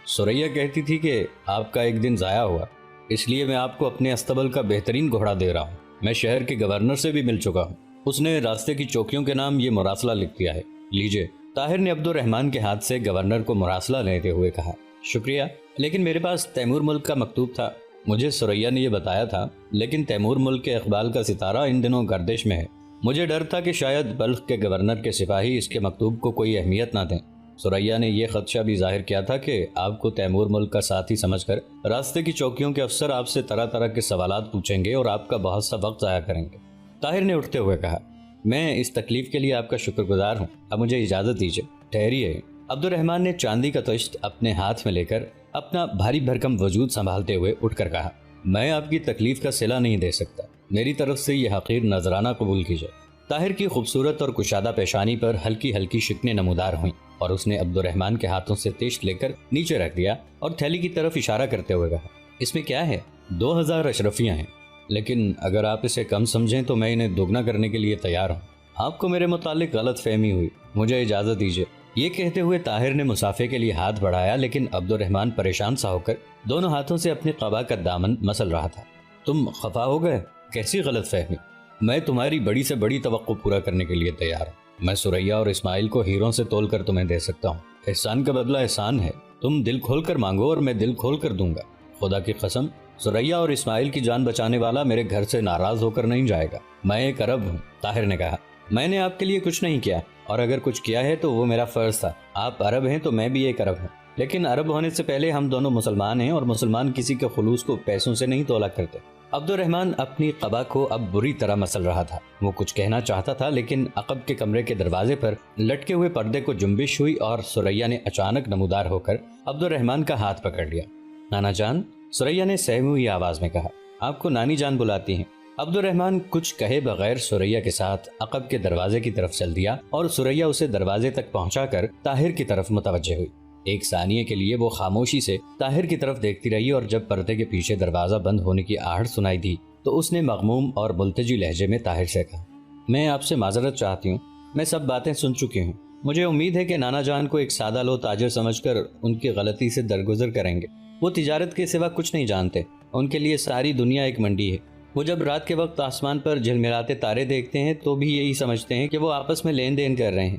سریا کہتی تھی کہ آپ کا ایک دن ضائع ہوا، اس لیے میں آپ کو اپنے استبل کا بہترین گھوڑا دے رہا ہوں۔ میں شہر کے گورنر سے بھی مل چکا ہوں، اس نے راستے کی چوکیوں کے نام یہ مراسلہ لکھ دیا ہے، لیجئے۔ طاہر نے عبد الرحمن کے ہاتھ سے گورنر کو مراسلہ لیتے ہوئے کہا، شکریہ، لیکن میرے پاس تیمور ملک کا مکتوب تھا۔ مجھے سریا نے یہ بتایا تھا، لیکن تیمور ملک کے اقبال کا ستارہ ان دنوں گردش میں ہے۔ مجھے ڈر تھا کہ شاید بلخ کے گورنر کے سپاہی اس کے مکتوب کو کوئی اہمیت نہ دیں۔ سریا نے یہ خدشہ بھی ظاہر کیا تھا کہ آپ کو تیمور ملک کا ساتھی سمجھ کر راستے کی چوکیوں کے افسر آپ سے طرح طرح کے سوالات پوچھیں گے اور آپ کا بہت سا وقت ضائع کریں گے۔ طاہر نے اٹھتے ہوئے کہا، میں اس تکلیف کے لیے آپ کا شکر گزار ہوں، اب مجھے اجازت دیجیے۔ ٹھہریے۔ عبد الرحمن نے چاندی کا تشت اپنے ہاتھ میں لے کر اپنا بھاری بھرکم وجود سنبھالتے ہوئے اٹھ کر کہا، میں آپ کی تکلیف کا صلہ نہیں دے سکتا، میری طرف سے یہ حقیر نذرانہ قبول کیجیے۔ طاہر کی خوبصورت اور کشادہ پیشانی پر ہلکی ہلکی شکنیں نمودار ہوئیں اور اس نے عبد الرحمن کے ہاتھوں سے تشت لے کر نیچے رکھ دیا اور تھیلی کی طرف اشارہ کرتے ہوئے کہا، اس میں کیا ہے؟ 2000 اشرفیاں ہیں، لیکن اگر آپ اسے کم سمجھیں تو میں انہیں دوگنا کرنے کے لیے تیار ہوں۔ آپ کو میرے متعلق غلط فہمی ہوئی، مجھے اجازت دیجیے۔ یہ کہتے ہوئے طاہر نے مسافے کے لیے ہاتھ بڑھایا، لیکن عبد الرحمن پریشان سا ہو کر دونوں ہاتھوں سے اپنے قبا کا دامن مسل رہا تھا۔ تم خفا ہو گئے؟ کیسی غلط فہمی؟ میں تمہاری بڑی سے بڑی توقع پورا کرنے کے لیے تیار ہوں۔ میں سریا اور اسماعیل کو ہیروں سے تول کر تمہیں دے سکتا ہوں۔ احسان کا بدلہ احسان ہے، تم دل کھول کر مانگو اور میں دل کھول کر دوں گا۔ خدا کی قسم، سریا اور اسماعیل کی جان بچانے والا میرے گھر سے ناراض ہو کر نہیں جائے گا۔ میں ایک عرب ہوں، طاہر نے کہا۔ میں نے آپ کے لیے کچھ نہیں کیا، اور اگر کچھ کیا ہے تو وہ میرا فرض تھا۔ آپ عرب ہیں تو میں بھی ایک عرب ہوں، لیکن عرب ہونے سے پہلے ہم دونوں مسلمان ہیں، اور مسلمان کسی کے خلوص کو پیسوں سے نہیں تولا کرتے۔ عبد الرحمن اپنی قبا کو اب بری طرح مسل رہا تھا۔ وہ کچھ کہنا چاہتا تھا، لیکن عقب کے کمرے کے دروازے پر لٹکے ہوئے پردے کو جنبش ہوئی اور سریا نے اچانک نمودار ہو کر عبد الرحمن کا ہاتھ پکڑ لیا۔ نانا جان، سریا نے سہمی ہوئی آواز میں کہا، آپ کو نانی جان بلاتی ہیں۔ عبد الرحمن کچھ کہے بغیر سریا کے ساتھ عقب کے دروازے کی طرف چل دیا اور سریا اسے دروازے تک پہنچا کر طاہر کی طرف متوجہ ہوئی۔ ایک ثانیے کے لیے وہ خاموشی سے طاہر کی طرف دیکھتی رہی، اور جب پردے کے پیچھے دروازہ بند ہونے کی آہٹ سنائی دی تو اس نے مغموم اور ملتجی لہجے میں طاہر سے کہا، میں آپ سے معذرت چاہتی ہوں، میں سب باتیں سن چکی ہوں۔ مجھے امید ہے کہ نانا جان کو ایک سادہ لو تاجر سمجھ کر ان کی غلطی سے درگزر کریں گے۔ وہ تجارت کے سوا کچھ نہیں جانتے، ان کے لیے ساری دنیا ایک منڈی ہے۔ وہ جب رات کے وقت آسمان پر جھلملاتے تارے دیکھتے ہیں تو بھی یہی سمجھتے ہیں کہ وہ آپس میں لین دین کر رہے ہیں۔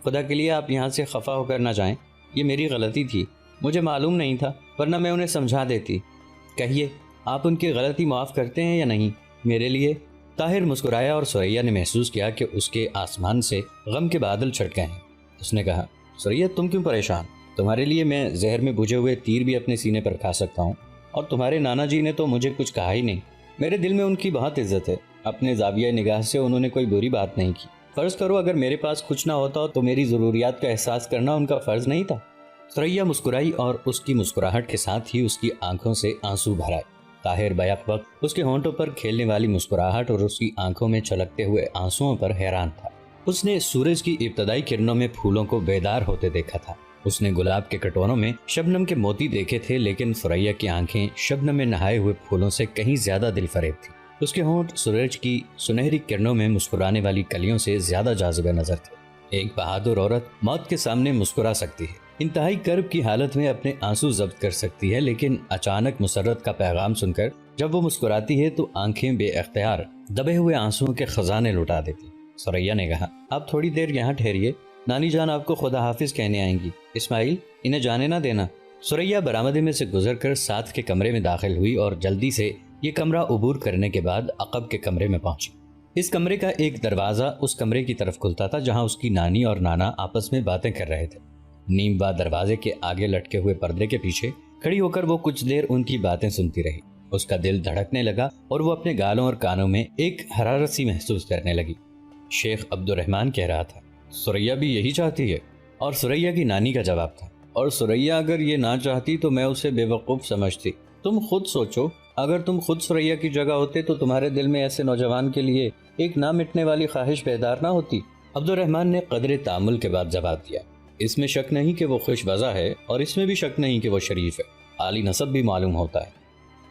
خدا کے لیے آپ یہاں سے خفا ہو کر نہ جائیں، یہ میری غلطی تھی، مجھے معلوم نہیں تھا، ورنہ میں انہیں سمجھا دیتی۔ کہیے، آپ ان کی غلطی معاف کرتے ہیں یا نہیں؟ میرے لیے؟ طاہر مسکرایا اور سریا نے محسوس کیا کہ اس کے آسمان سے غم کے بادل چھٹ گئے ہیں۔ اس نے کہا، سریا تم کیوں پریشان؟ تمہارے لیے میں زہر میں بجھے ہوئے تیر بھی اپنے سینے پر کھا سکتا ہوں، اور تمہارے نانا جی نے تو مجھے کچھ کہا ہی نہیں۔ میرے دل میں ان کی بہت عزت ہے، اپنے زاویہ نگاہ سے انہوں نے کوئی بری بات نہیں کی۔ فرض کرو اگر میرے پاس کچھ نہ ہوتا تو میری ضروریات کا احساس کرنا ان کا فرض نہیں تھا؟ سریا مسکرائی اور اس کی مسکراہٹ کے ساتھ ہی اس کی آنکھوں سے آنسو بھر آئے۔ طاہر بیک وقت اس کے ہونٹوں پر کھیلنے والی مسکراہٹ اور اس کی آنکھوں میں چھلکتے ہوئے آنسوؤں پر حیران تھا۔ اس نے سورج کی ابتدائی کرنوں میں پھولوں کو بیدار ہوتے دیکھا تھا۔ اس نے گلاب کے کٹوروں میں شبنم کے موتی دیکھے تھے، لیکن ثریا کی آنکھیں شبنم میں نہائے ہوئے پھولوں سے کہیں زیادہ دل فریب تھی۔ اس کے ہونٹ سورج کی سنہری کرنوں میں مسکرانے والی کلیوں سے زیادہ جاذبہ نظر تھے۔ ایک بہادر عورت موت کے سامنے مسکرا سکتی ہے، انتہائی کرب کی حالت میں اپنے آنسو ضبط کر سکتی ہے، لیکن اچانک مسرت کا پیغام سن کر جب وہ مسکراتی ہے تو آنکھیں بے اختیار دبے ہوئے آنسوؤں کے خزانے لٹا دیتی۔ ثریا نے کہا، آپ تھوڑی دیر یہاں ٹھہریے، نانی جان آپ کو خدا حافظ کہنے آئیں گی۔ اسماعیل، انہیں جانے نہ دینا۔ ثریا برآمدے میں سے گزر کر ساتھ کے کمرے میں داخل ہوئی اور جلدی سے یہ کمرہ عبور کرنے کے بعد عقب کے کمرے میں پہنچی۔ اس کمرے کا ایک دروازہ اس کمرے کی طرف کھلتا تھا جہاں اس کی نانی اور نانا آپس میں باتیں کر رہے تھے۔ نیم با دروازے کے آگے لٹکے ہوئے پردے کے پیچھے کھڑی ہو کر وہ کچھ دیر ان کی باتیں سنتی رہی۔ اس کا دل دھڑکنے لگا اور وہ اپنے گالوں اور کانوں میں ایک حرارت سی محسوس کرنے لگی۔ شیخ عبد الرحمن کہہ رہا تھا، ثریا بھی یہی چاہتی ہے، اور ثریا کی نانی کا جواب تھا، اور ثریا اگر یہ نہ چاہتی تو میں اسے بے وقوف سمجھتی۔ تم خود سوچو، اگر تم خود ثریا کی جگہ ہوتے تو تمہارے دل میں ایسے نوجوان کے لیے ایک نہ مٹنے والی خواہش بیدار نہ ہوتی؟ عبد الرحمن نے قدر تأمل کے بعد جواب دیا، اس میں شک نہیں کہ وہ خوش وضع ہے، اور اس میں بھی شک نہیں کہ وہ شریف ہے، عالی نسب بھی معلوم ہوتا ہے،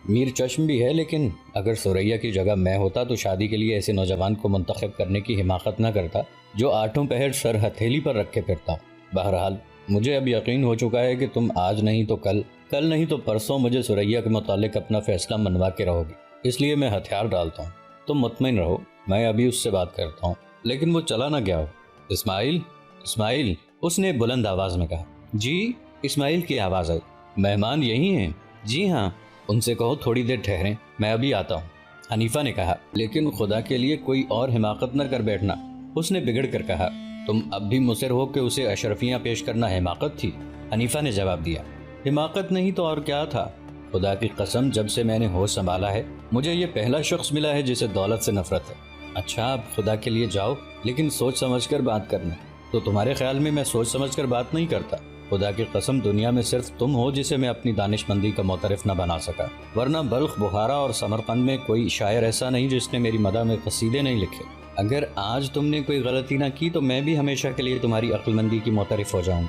میر چشم بھی ہے، لیکن اگر ثریا کی جگہ میں ہوتا تو شادی کے لیے ایسے نوجوان کو منتخب کرنے کی حماقت نہ کرتا جو آٹھوں پہر سر ہتھیلی پر رکھ کے پھرتا۔ بہرحال مجھے اب یقین ہو چکا ہے کہ تم آج نہیں تو کل نہیں تو پرسوں مجھے ثریا کے متعلق اپنا فیصلہ منوا کے رہو گی، اس لیے میں ہتھیار ڈالتا ہوں۔ تم مطمئن رہو، میں ابھی اس سے بات کرتا ہوں، لیکن وہ چلا نہ گیا ہو۔ اسماعیل، اسماعیل، اس نے بلند آواز میں کہا۔ جی، اسماعیل کی آواز آئی۔ مہمان یہی ہیں؟ جی ہاں۔ ان سے کہو تھوڑی دیر ٹھہریں، میں ابھی آتا ہوں۔ حنیفہ نے کہا، لیکن خدا کے لیے کوئی اور حماقت نہ کر بیٹھنا۔ اس نے بگڑ کر کہا، تم اب بھی مصر ہو کہ اسے اشرفیاں پیش کرنا حماقت تھی؟ حنیفہ نے جواب دیا، حماقت نہیں تو اور کیا تھا؟ خدا کی قسم، جب سے میں نے ہوش سنبھالا ہے مجھے یہ پہلا شخص ملا ہے جسے دولت سے نفرت ہے۔ اچھا، اب خدا کے لیے جاؤ، لیکن سوچ سمجھ کر بات کرنا۔ تو تمہارے خیال میں سوچ سمجھ کر بات نہیں کرتا؟ خدا کی قسم، دنیا میں صرف تم ہو جسے میں اپنی دانش مندی کا معترف نہ بنا سکا، ورنہ بلخ، بخارا اور سمرقند میں کوئی شاعر ایسا نہیں جس نے میری مدح میں قصیدے نہیں لکھے۔ اگر آج تم نے کوئی غلطی نہ کی تو میں بھی ہمیشہ کے لیے تمہاری عقل مندی کی معترف ہو جاؤں،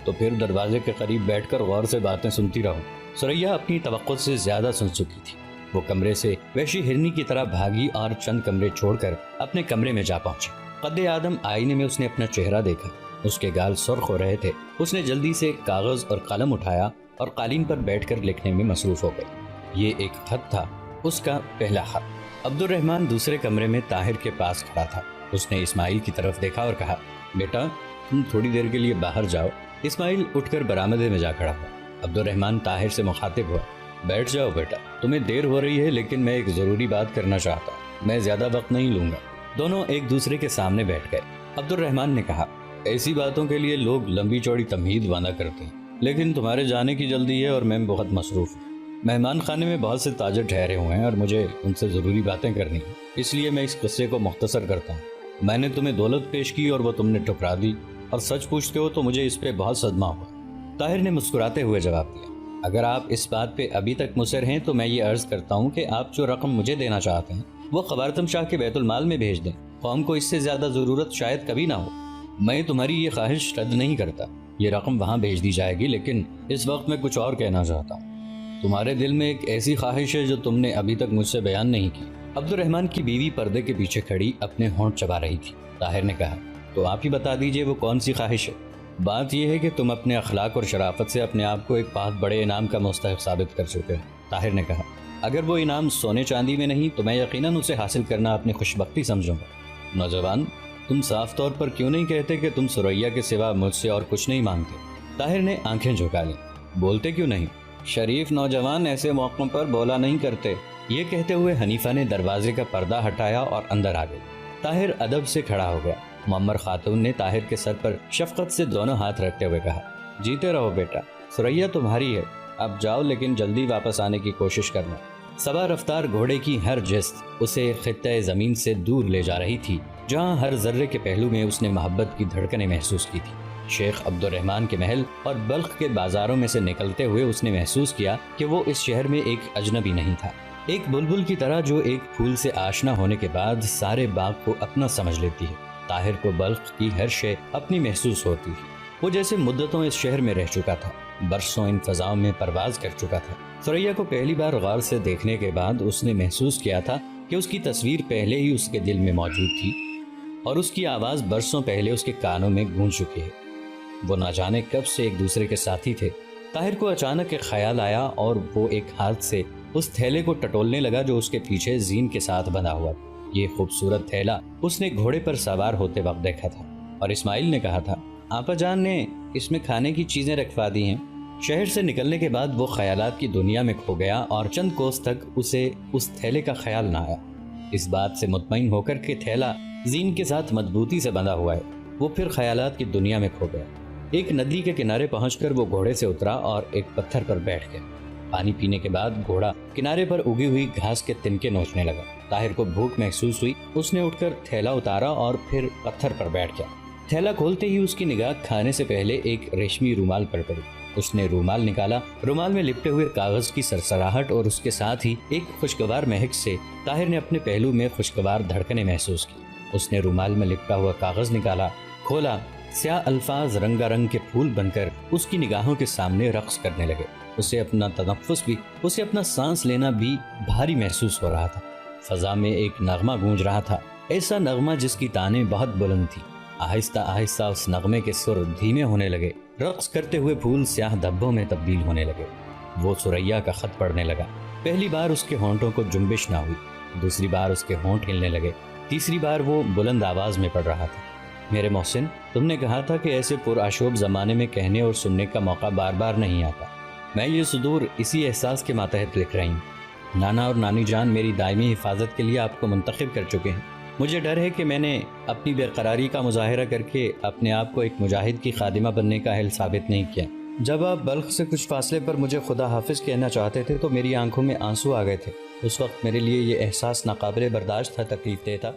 تو پھر دروازے کے قریب بیٹھ کر غور سے باتیں سنتی رہو۔ ثریا اپنی توقع سے زیادہ سن چکی تھی۔ وہ کمرے سے وحشی ہرنی کی طرح بھاگی اور چند کمرے چھوڑ کر اپنے کمرے میں جا پہنچی۔ قد آدم آئینے میں اس نے اپنا چہرہ دیکھا، اس کے گال سرخ ہو رہے تھے۔ اس نے جلدی سے کاغذ اور قلم اٹھایا اور قالین پر بیٹھ کر لکھنے میں مصروف ہو گئی۔ یہ ایک خط تھا، اس کا پہلا خط۔ عبد الرحمن دوسرے کمرے میں طاہر کے پاس کھڑا تھا۔ اس نے اسماعیل کی طرف دیکھا اور کہا، بیٹا تم تھوڑی دیر کے لیے باہر جاؤ۔ اسماعیل اٹھ کر برآمدے میں جا کھڑا ہوا۔ عبد الرحمن طاہر سے مخاطب ہوا، بیٹھ جاؤ بیٹا، تمہیں دیر ہو رہی ہے لیکن میں ایک ضروری بات کرنا چاہتا ہوں، میں زیادہ وقت نہیں لوں گا۔ دونوں ایک دوسرے کے سامنے بیٹھ گئے۔ عبد الرحمن نے کہا، ایسی باتوں کے لیے لوگ لمبی چوڑی تمہید وعدہ کرتے ہیں، لیکن تمہارے جانے کی جلدی ہے اور میں بہت مصروف ہوں۔ مہمان خانے میں بہت سے تاجر ٹھہرے ہوئے ہیں اور مجھے ان سے ضروری باتیں کرنی ہیں، اس لیے میں اس قصے کو مختصر کرتا ہوں۔ میں نے تمہیں دولت پیش کی اور وہ تم نے ٹھکرا دی، اور سچ پوچھتے ہو تو مجھے اس پہ بہت صدمہ ہوا۔ طاہر نے مسکراتے ہوئے جواب دیا، اگر آپ اس بات پہ ابھی تک مصر ہیں تو میں یہ عرض کرتا ہوں کہ آپ جو رقم مجھے دینا چاہتے ہیں وہ خوارزم شاہ کے بیت المال میں بھیج دیں، قوم کو اس سے زیادہ ضرورت شاید کبھی نہ ہو۔ میں تمہاری یہ خواہش رد نہیں کرتا، یہ رقم وہاں بھیج دی جائے گی، لیکن اس وقت میں کچھ اور کہنا چاہتا ہوں۔ تمہارے دل میں ایک ایسی خواہش ہے جو تم نے ابھی تک مجھ سے بیان نہیں کی۔ عبد الرحمن کی بیوی پردے کے پیچھے کھڑی اپنے ہونٹ چبا رہی تھی۔ طاہر نے کہا، تو آپ ہی بتا دیجئے وہ کون سی خواہش ہے؟ بات یہ ہے کہ تم اپنے اخلاق اور شرافت سے اپنے آپ کو ایک بہت بڑے انعام کا مستحق ثابت کر چکے ہو۔ طاہر نے کہا، اگر وہ انعام سونے چاندی میں نہیں تو میں یقیناً اسے حاصل کرنا اپنی خوش بختی سمجھوں گا۔ نوجوان، تم صاف طور پر کیوں نہیں کہتے کہ تم ثریا کے سوا مجھ سے اور کچھ نہیں مانگتے؟ طاہر نے آنکھیں جھکا لیں، بولتے کیوں نہیں؟ شریف نوجوان ایسے موقعوں پر بولا نہیں کرتے۔ یہ کہتے ہوئے حنیفہ نے دروازے کا پردہ ہٹایا اور اندر آ گئی۔ طاہر ادب سے کھڑا ہو گیا۔ معمر خاتون نے طاہر کے سر پر شفقت سے دونوں ہاتھ رکھتے ہوئے کہا، جیتے رہو بیٹا، ثریا تمہاری ہے، اب جاؤ لیکن جلدی واپس آنے کی کوشش کرنا۔ سوا رفتار گھوڑے کی ہر جست اسے خطۂ زمین سے دور لے جا رہی تھی، جہاں ہر ذرے کے پہلو میں اس نے محبت کی دھڑکنیں محسوس کی تھی۔ شیخ عبد الرحمن کے محل اور بلخ کے بازاروں میں سے نکلتے ہوئے اس نے محسوس کیا کہ وہ اس شہر میں ایک اجنبی نہیں تھا، ایک بلبل کی طرح جو ایک پھول سے آشنا ہونے کے بعد سارے باغ کو اپنا سمجھ لیتی ہے۔ طاہر کو بلخ کی ہر شے اپنی محسوس ہوتی تھی۔ وہ جیسے مدتوں اس شہر میں رہ چکا تھا، برسوں ان فضاؤں میں پرواز کر چکا تھا۔ ثریا کو پہلی بار غور سے دیکھنے کے بعد اس نے محسوس کیا تھا کہ اس کی تصویر پہلے ہی اس کے دل میں موجود تھی اور اس کی آواز برسوں پہلے اس کے کانوں میں گونج چکی ہے۔ وہ نہ جانے کب سے ایک دوسرے کے ساتھی تھے۔ طاہر کو اچانک ایک خیال آیا اور وہ ایک ہاتھ سے اس تھیلے کو ٹٹولنے لگا جو اس کے پیچھے زین کے ساتھ بندھا ہوا تھا۔ یہ خوبصورت تھیلا اس نے گھوڑے پر سوار ہوتے وقت دیکھا تھا اور اسماعیل نے کہا تھا، آپا جان نے اس میں کھانے کی چیزیں رکھوا دی ہیں۔ شہر سے نکلنے کے بعد وہ خیالات کی دنیا میں کھو گیا اور چند کوس تک اسے اس تھیلے کا خیال نہ آیا۔ اس بات سے مطمئن ہو کر کہ تھیلا زین کے ساتھ مضبوطی سے بندھا ہوا ہے، وہ پھر خیالات کی دنیا میں کھو گیا۔ ایک ندی کے کنارے پہنچ کر وہ گھوڑے سے اترا اور ایک پتھر پر بیٹھ گیا۔ پانی پینے کے بعد گھوڑا کنارے پر اگی ہوئی گھاس کے تنکے نوچنے لگا۔ طاہر کو بھوک محسوس ہوئی، اس نے اٹھ کر تھیلا اتارا اور پھر پتھر پر بیٹھ گیا۔ تھیلا کھولتے ہی اس کی نگاہ کھانے سے پہلے ایک ریشمی رومال پر پڑی۔ اس نے رومال نکالا۔ رومال میں لپٹے ہوئے کاغذ کی سرسراہٹ اور اس کے ساتھ ہی ایک خوشگوار مہک سے طاہر نے اپنے پہلو میں خوشگوار دھڑکنیں محسوس کی۔ اس نے رومال میں لپٹا ہوا کاغذ نکالا، کھولا۔ سیاہ الفاظ رنگا رنگ کے پھول بن کر اس کی نگاہوں کے سامنے رقص کرنے لگے۔ اسے اپنا تنفس بھی، اسے اپنا سانس لینا بھی بھاری محسوس ہو رہا تھا۔ فضا میں ایک نغمہ گونج رہا تھا، ایسا نغمہ جس کی تانیں بہت بلند تھی۔ آہستہ آہستہ اس نغمے کے سر دھیمے ہونے لگے، رقص کرتے ہوئے پھول سیاہ دھبوں میں تبدیل ہونے لگے۔ وہ ثریا کا خط پڑھنے لگا۔ پہلی بار اس کے ہونٹوں کو جنبش نہ ہوئی، دوسری بار اس کے ہونٹ ہلنے لگے، تیسری بار وہ بلند آواز میں پڑھ رہا تھا، میرے محسن، تم نے کہا تھا کہ ایسے پرآشوب زمانے میں کہنے اور سننے کا موقع بار بار نہیں آتا۔ میں یہ صدور اسی احساس کے ماتحت لکھ رہی ہوں۔ نانا اور نانی جان میری دائمی حفاظت کے لیے آپ کو منتخب کر چکے ہیں۔ مجھے ڈر ہے کہ میں نے اپنی بےقراری کا مظاہرہ کر کے اپنے آپ کو ایک مجاہد کی خادمہ بننے کا اہل ثابت نہیں کیا۔ جب آپ بلخ سے کچھ فاصلے پر مجھے خدا حافظ کہنا چاہتے تھے تو میری آنکھوں میں آنسو آ گئے تھے۔ اس وقت میرے لیے یہ احساس ناقابل برداشت تھا، تکلیف دہ تھا۔